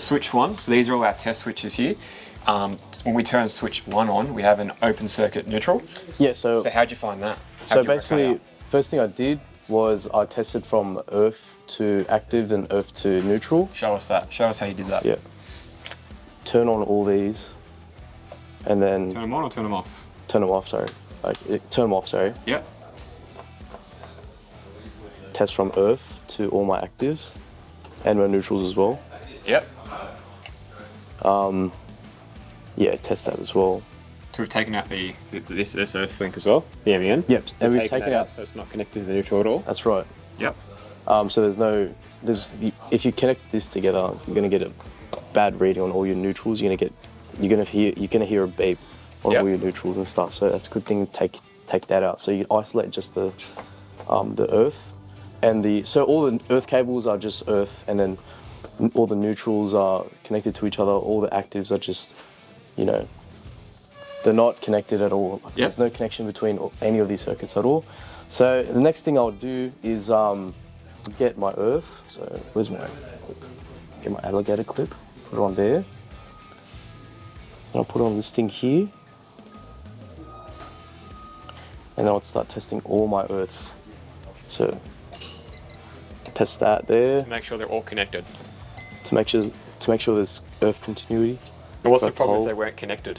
Switch 1, so these are all our test switches here. When we turn switch 1 on, we have an open circuit neutral. Yeah, so how'd you find that? So basically, first thing I did was I tested from earth to active, then earth to neutral. Show us that. Show us how you did that. Yeah. Turn on all these, and then... Turn them on or turn them off? Turn them off, sorry. Turn them off, sorry. Yep. Test from earth to all my actives, and my neutrals as well. Yep. Yeah, test that as well. So we've taken out this earth link as well, the MEN. Yep, So and we've taken out, so it's not connected to the neutral at all. That's right. Yep. So if you connect this together, you're gonna get a bad reading on all your neutrals. You're gonna hear a beep on all your neutrals and stuff. So that's a good thing to take that out. So you isolate just the earth, and so all the earth cables are just earth, and then all the neutrals are connected to each other. All the actives are just, they're not connected at all. Yep. There's no connection between any of these circuits at all. So the next thing I'll do is get my earth. So get my alligator clip, put it on there. And I'll put on this thing here. And then I'll start testing all my earths. So test that there. To make sure they're all connected. To make sure there's earth continuity. And what's the problem if they weren't connected?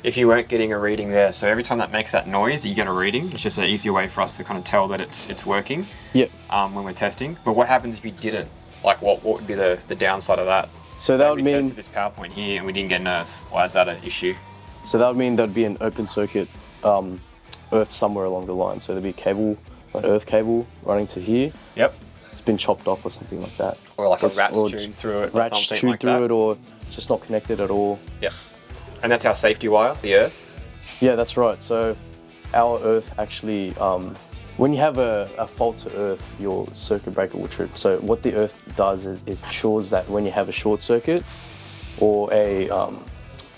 If you weren't getting a reading there, so every time that makes that noise, you get a reading. It's just an easier way for us to kind of tell that it's working. Yep. When we're testing. But what happens if you didn't? Like, what would be the downside of that? So that would we mean tested this power point here and we didn't get an earth. Why is that an issue? So that would mean there'd be an open circuit earth somewhere along the line. So there'd be a cable, an earth cable running to here. Yep. It's been chopped off or something like that. Or like a rat's tuned through it. Rat's tuned through it, or just not connected at all. Yep. And that's our safety wire, the earth. Yeah, that's right. So our earth actually, when you have a fault to earth, your circuit breaker will trip. So what the earth does is it ensures that when you have a short circuit or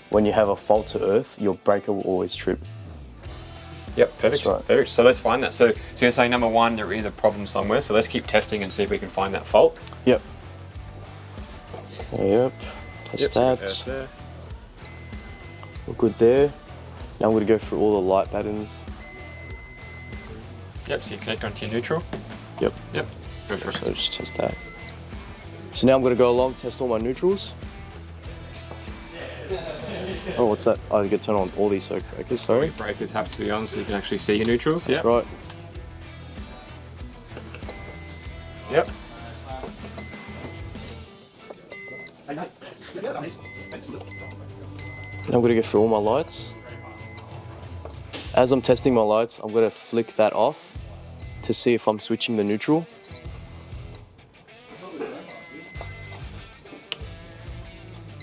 when you have a fault to earth, your breaker will always trip. Yep, perfect. That's right. Perfect. So let's find that. So you're saying number one, there is a problem somewhere. So let's keep testing and see if we can find that fault. Yep. Yep. Test that. So We're good there. Now I'm going to go through all the light patterns. yep, so you connect onto your neutral. Yep. Yep, go for it. So just test that. So now I'm going to go along, test all my neutrals. Oh, what's that? Oh, you can turn on all these circuit breakers, sorry. Breakers have to be on so you can actually see your neutrals. That's right. Yep. Now I'm going to go through all my lights. As I'm testing my lights, I'm going to flick that off to see if I'm switching the neutral.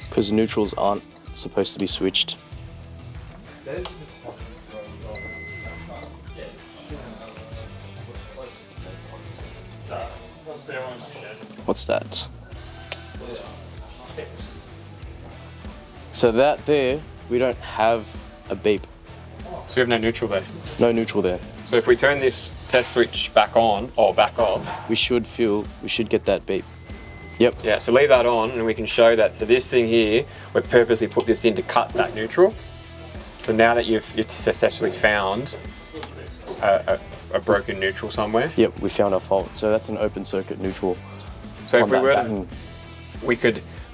Because neutrals aren't supposed to be switched. What's that? So that there, we don't have a beep. So we have no neutral there. No neutral there. So if we turn this test switch back on or back off, We should get that beep. Yep. yeah, so leave that on and we can show that for this thing here, we purposely put this in to cut that neutral. So now that you've successfully found a broken neutral somewhere. Yep, we found our fault. So that's an open circuit neutral. So if on we that were pattern.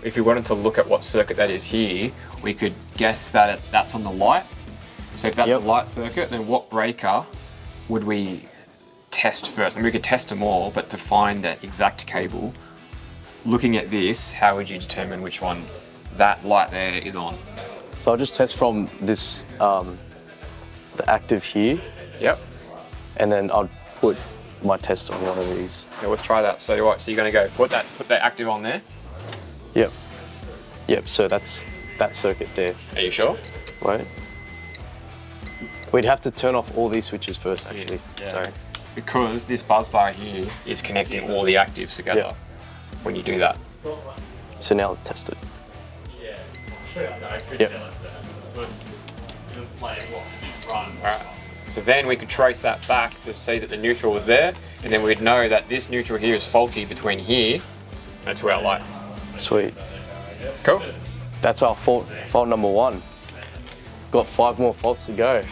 if we wanted to look at what circuit that is here, we could guess that that's on the light. So if that's Yep. the light circuit, then what breaker would we test first? And we could test them all, but to find that exact cable, looking at this, how would you determine which one that light there is on? So I'll just test from this, the active here, Yep. and then I'll put my test on one of these. Yeah, let's try that. So what? So you're going to go put that active on there. Yep. Yep, so that's that circuit there. Are you sure? Right. We'd have to turn off all these switches first, actually. Yeah. Sorry. Because this buzz bar here is connecting all the actives together. Yeah. When you do that. So now let's test it. Yep. Alright. So then we could trace that back to see that the neutral was there, and then we'd know that this neutral here is faulty between here and to our light. Sweet. Cool. That's our fault number 1. Got 5 more faults to go.